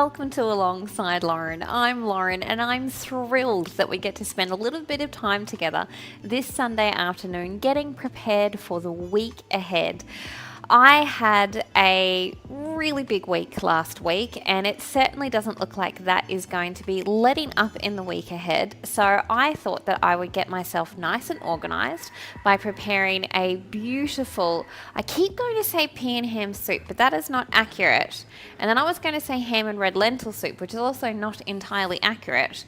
welcome to Alongside Lauren. I'm Lauren and I'm thrilled that we get to spend a little bit of time together this Sunday afternoon getting prepared for the week ahead. I had a really big week last week and it certainly doesn't look like that is going to be letting up in the week ahead. So I thought that I would get myself nice and organised by preparing a beautiful, I keep going to say pea and ham soup, but that is not accurate. And then I was going to say ham and red lentil soup, which is also not entirely accurate,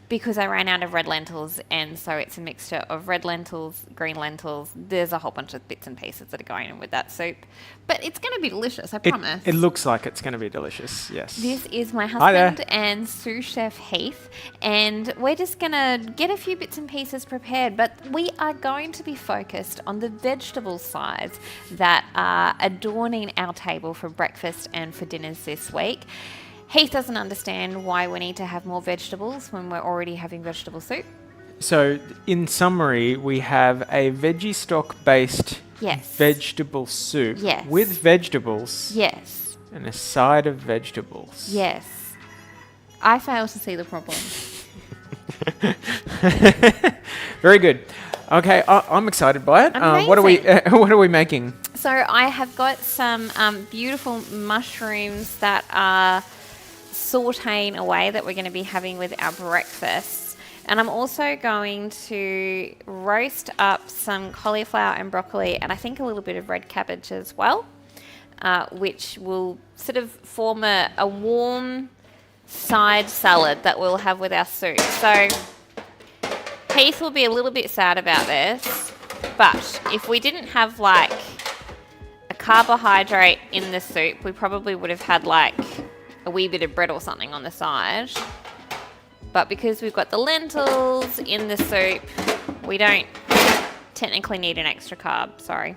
because I ran out of red lentils, and so it's a mixture of red lentils, green lentils. There's a whole bunch of bits and pieces that are going in with that soup. But it's going to be delicious, I promise. It looks like it's going to be delicious, yes. This is my husband and sous chef Heath, and we're just going to get a few bits and pieces prepared, but we are going to be focused on the vegetable sides that are adorning our table for breakfast and for dinners this week. Heath doesn't understand why we need to have more vegetables when we're already having vegetable soup. So, in summary, we have a veggie stock-based vegetable soup with vegetables. Yes. And a side of vegetables. Yes. I fail to see the problem. Very good. Okay, I'm excited by it. Amazing. What are we making? So I have got some beautiful mushrooms that are sauteing away that we're going to be having with our breakfast. And I'm also going to roast up some cauliflower and broccoli and I think a little bit of red cabbage as well, which will sort of form a warm side salad that we'll have with our soup. So Heath will be a little bit sad about this, but if we didn't have like a carbohydrate in the soup, we probably would have had like a wee bit of bread or something on the side. But because we've got the lentils in the soup, we don't technically need an extra carb, sorry.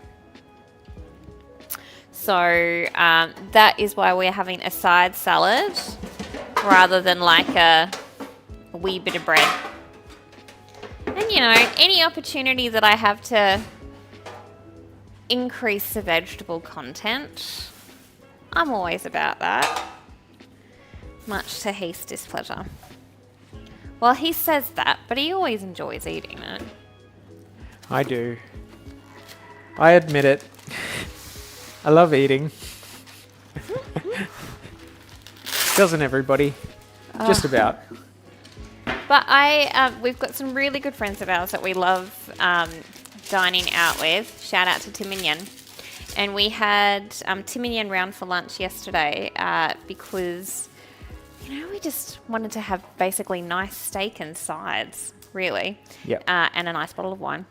So that is why we're having a side salad rather than like a wee bit of bread. And you know, any opportunity that I have to increase the vegetable content, I'm always about that. Much to Heath's displeasure. Well, he says that, but he always enjoys eating it. I do. I admit it. I love eating. Doesn't everybody? Just about. But we've got some really good friends of ours that we love dining out with. Shout out to Tim and Yen. And we had Tim and Yen round for lunch yesterday because, you know, we just wanted to have basically nice steak and sides, really. Yep. And a nice bottle of wine.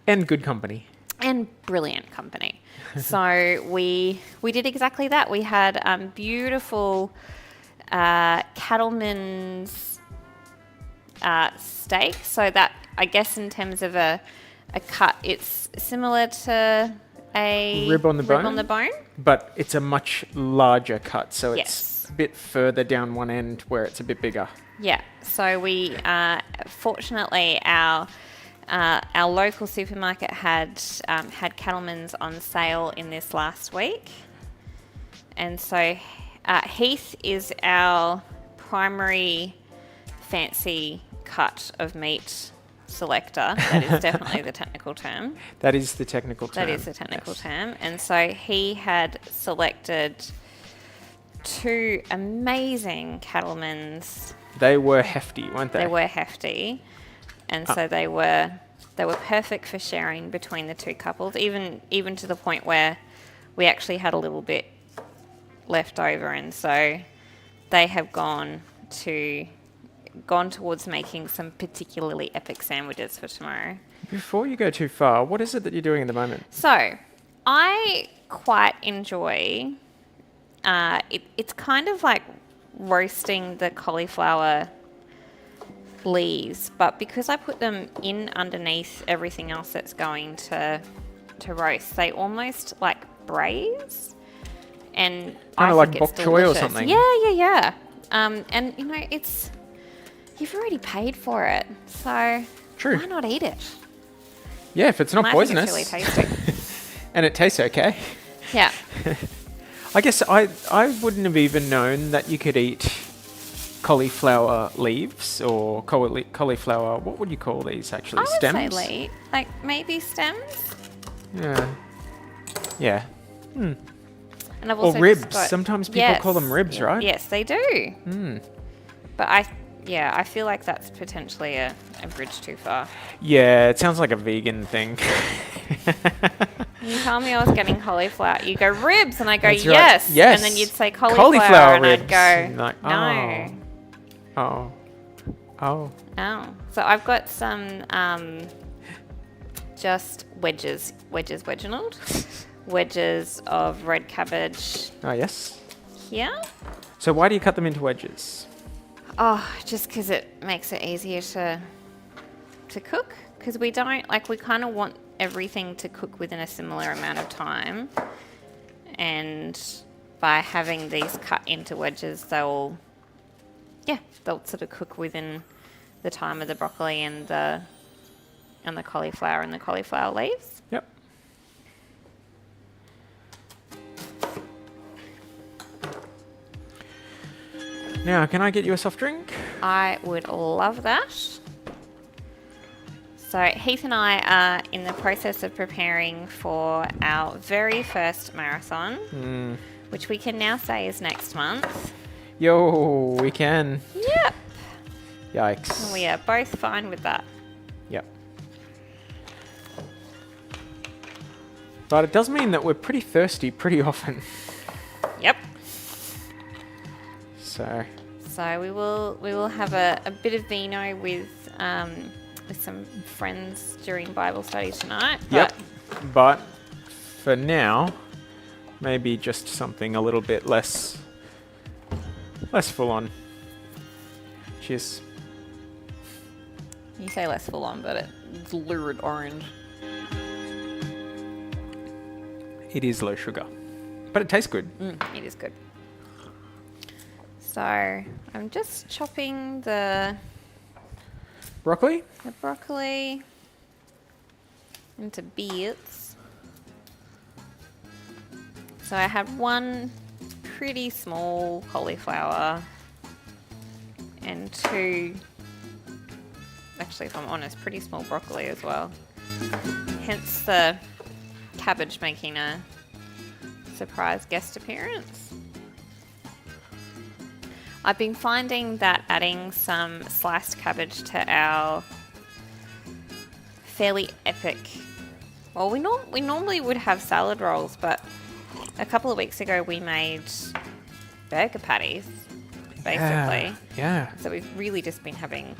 And good company. And brilliant company. So we did exactly that. We had beautiful cattleman's steak. So that, I guess in terms of a cut, it's similar to a rib on the bone, but it's a much larger cut, so it's a bit further down one end where it's a bit bigger. Yeah, so we fortunately our local supermarket had Cattleman's on sale in this last week, and so Heath is our primary fancy cut of meat selector. That is definitely the technical term. That is the technical term. That is the technical term. And so he had selected two amazing Cattleman's. They were hefty, weren't they? They were hefty. And so they were perfect for sharing between the two couples, even to the point where we actually had a little bit left over, and so they have gone towards making some particularly epic sandwiches for tomorrow. Before you go too far, what is it that you're doing at the moment? So, I quite enjoy, it's kind of like roasting the cauliflower leaves, but because I put them in underneath everything else that's going to roast, they almost like braise. And kind of like bok choy or something. Yeah. And you know, you've already paid for it, so true. Why not eat it? Yeah, if it's not poisonous. It's really tasty. And it tastes okay. Yeah. I guess I wouldn't have even known that you could eat cauliflower leaves or cauliflower. What would you call these actually? I would Stems? say like maybe stems. Yeah. Yeah. And I've Or also ribs. just got, Sometimes people call them ribs, yeah, right? Yes, they do. But I feel like that's potentially a bridge too far. Yeah, it sounds like a vegan thing. You told me I was getting cauliflower. You go ribs, and I go That's right. yes. Yes. And then you'd say cauliflower, and ribs. I'd go And like, no. Oh. Oh. So I've got some just wedges, Reginald. Wedges of red cabbage Oh, yes. here. So why do you cut them into wedges? Oh, just because it makes it easier to cook. Because we don't, we kind of want everything to cook within a similar amount of time. And by having these cut into wedges, they'll sort of cook within the time of the broccoli and the cauliflower and the cauliflower leaves. Yep. Now, can I get you a soft drink? I would love that. So Heath and I are in the process of preparing for our very first marathon, which we can now say is next month. Yo, we can. Yep. Yikes. And we are both fine with that. Yep. But it does mean that we're pretty thirsty pretty often. Yep. So we will have a bit of vino with some friends during Bible study tonight. Yep. But for now, maybe just something a little bit less full on. Cheers. You say less full on, but it's lurid orange. It is low sugar, but it tastes good. It is good. So I'm just chopping the Broccoli? broccoli into bits. So I have one pretty small cauliflower and two, actually if I'm honest, pretty small broccoli as well. Hence the cabbage making a surprise guest appearance. I've been finding that adding some sliced cabbage to our fairly epic, well, we normally would have salad rolls, but a couple of weeks ago we made burger patties, basically. Yeah. So we've really just been having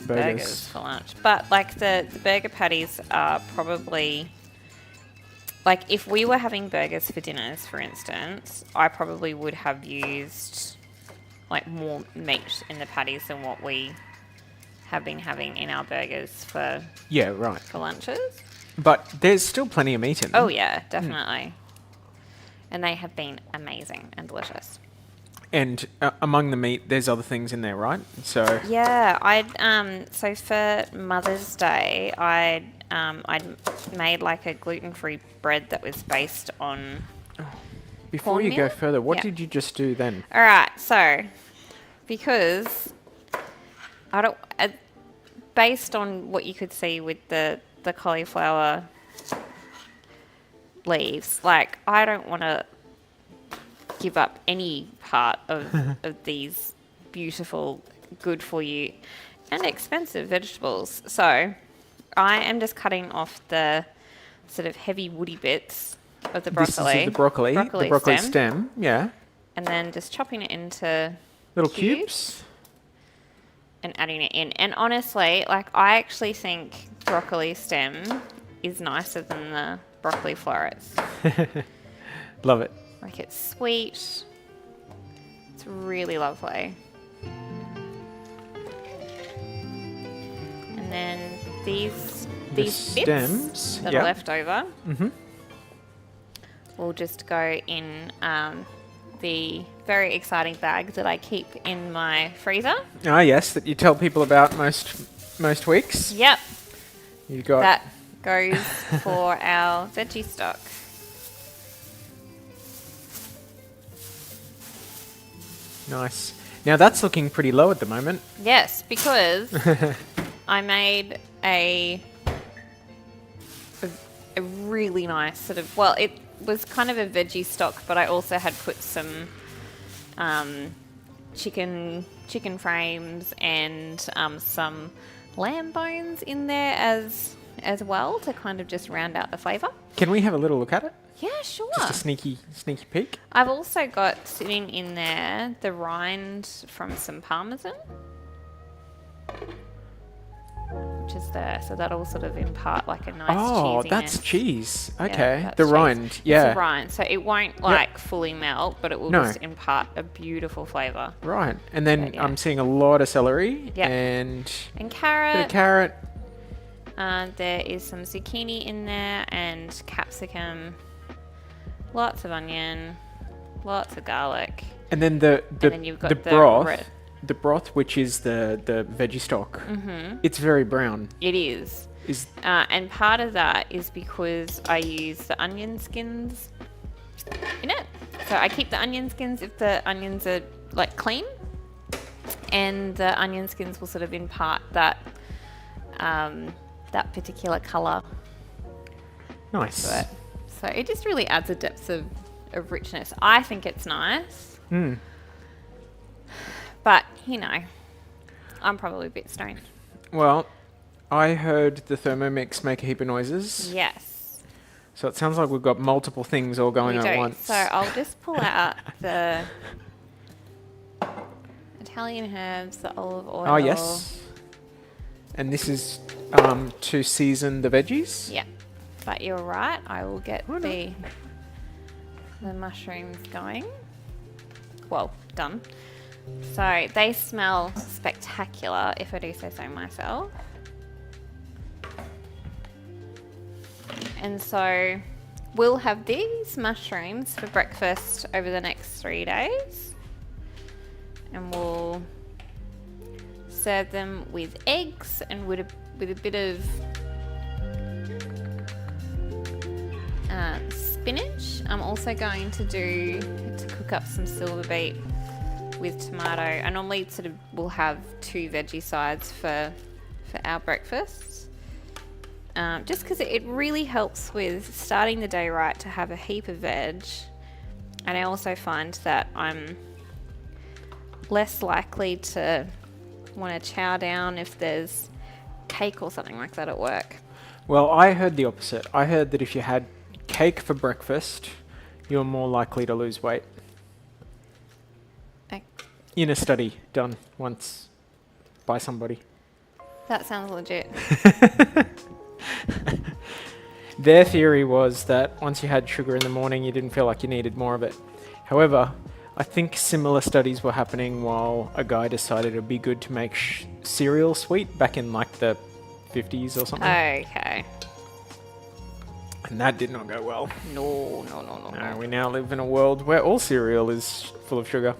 Burgers burgers for lunch. But the burger patties are probably, if we were having burgers for dinners, for instance, I probably would have used more meat in the patties than what we have been having in our burgers for for lunches. But there's still plenty of meat in them. Oh yeah, definitely. And they have been amazing and delicious. And among the meat, there's other things in there, right? So yeah, so for Mother's Day, I'd made a gluten-free bread that was based on. Before you go cornmeal? further, what Yeah. did you just do then? All right, so because based on what you could see with the cauliflower leaves, I don't want to give up any part of these beautiful, good for you, and expensive vegetables. So I am just cutting off the sort of heavy woody bits of the broccoli. This is the broccoli stem. Yeah. And then just chopping it into Little cubes. and adding it in. And honestly, I actually think broccoli stem is nicer than the broccoli florets. Love it. It's sweet. It's really lovely. And then these bits stems that are left over Mm-hmm. will just go in the very exciting bag that I keep in my freezer. Ah, yes, that you tell people about most weeks. Yep. You got That goes for our veggie stock. nice. Now that's looking pretty low at the moment. Yes, because I made a really nice sort of, well, it was kind of a veggie stock, but I also had put some chicken frames and some lamb bones in there as well to kind of just round out the flavour. Can we have a little look at it? Yeah, sure. Just a sneaky peek. I've also got sitting in there the rind from some parmesan, which is there, so that'll sort of impart like a nice cheesiness. Oh, that's cheese. Okay, that's the cheese. rind. Yeah, it's the rind, so it won't like fully melt, but it will just impart a beautiful flavour. Right, and then But, yeah. I'm seeing a lot of celery Yep. and carrot. bit of carrot. There is some zucchini in there and capsicum. Lots of onion, lots of garlic. And then the then you've got the the broth, red. the broth, which is the veggie stock. It's very brown. It is. And part of that is because I use the onion skins in it. So I keep the onion skins if the onions are like clean, and the onion skins will sort of impart that that particular colour Nice. to it. So it just really adds a depth of richness. I think it's nice. But, you know, I'm probably a bit stoned. Well, I heard the Thermomix make a heap of noises. Yes. So it sounds like we've got multiple things all going We on at do. once. So I'll just pull out the Italian herbs, the olive oil. Oh, yes. And this is to season the veggies? Yeah. But you're right. I will get the mushrooms going. Well, done. So they smell spectacular, if I do say so myself. And so we'll have these mushrooms for breakfast over the next 3 days. And we'll serve them with eggs and with a bit of spinach. I'm also going to cook up some silver beet with tomato. I normally sort of will have 2 veggie sides for our breakfast. Just because it really helps with starting the day right to have a heap of veg. And I also find that I'm less likely to want to chow down if there's cake or something like that at work. Well, I heard the opposite. I heard that if you had cake for breakfast, you're more likely to lose weight. In a study done once by somebody. That sounds legit. Their theory was that once you had sugar in the morning, you didn't feel like you needed more of it. However, I think similar studies were happening while a guy decided it'd be good to make cereal sweet back in like the 50s or something. Okay. And that did not go well. No. No, we now live in a world where all cereal is full of sugar.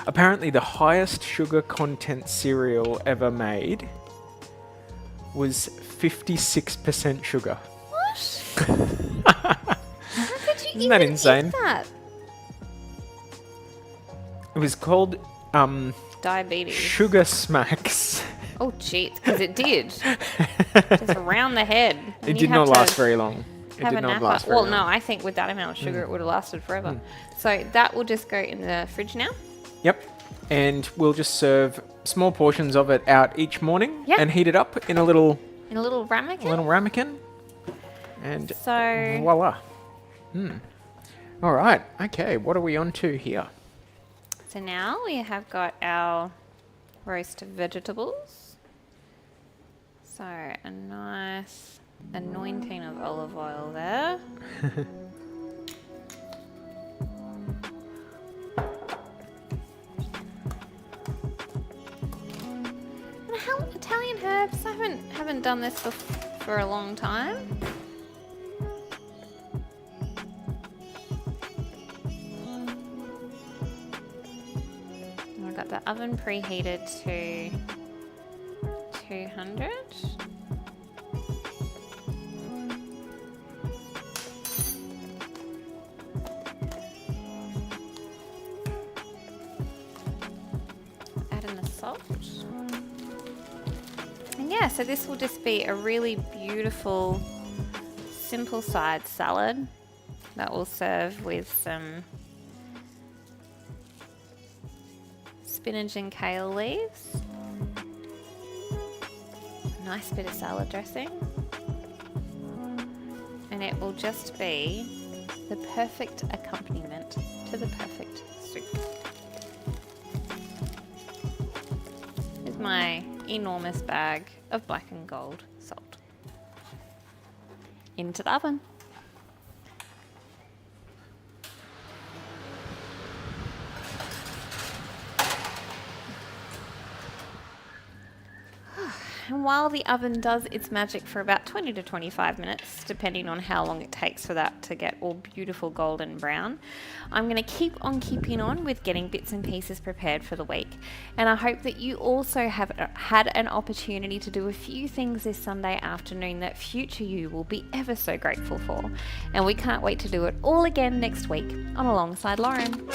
Apparently, the highest sugar content cereal ever made was 56% sugar. What? How could you Isn't that even insane? eat that? It was called Diabetes. Sugar Smacks. Oh, jeez, because it did. Just around the head. It did not last very long. It did not last very long. Well, no, I think with that amount of sugar, it would have lasted forever. So that will just go in the fridge now. Yep. And we'll just serve small portions of it out each morning and heat it up in a little ramekin. And so voila. All right. Okay. What are we on to here? So now we have got our roast vegetables. So a nice anointing of olive oil there. And how Italian herbs? I haven't done this for a long time. I've got the oven preheated to 200. salt. And yeah, so this will just be a really beautiful, simple side salad that will serve with some spinach and kale leaves. A nice bit of salad dressing. And it will just be the perfect accompaniment to the perfect soup. Here's my enormous bag of black and gold salt. Into the oven. And while the oven does its magic for about 20 to 25 minutes, depending on how long it takes for that to get all beautiful golden brown, I'm going to keep on keeping on with getting bits and pieces prepared for the week. And I hope that you also have had an opportunity to do a few things this Sunday afternoon that future you will be ever so grateful for. And we can't wait to do it all again next week on Alongside Lauren.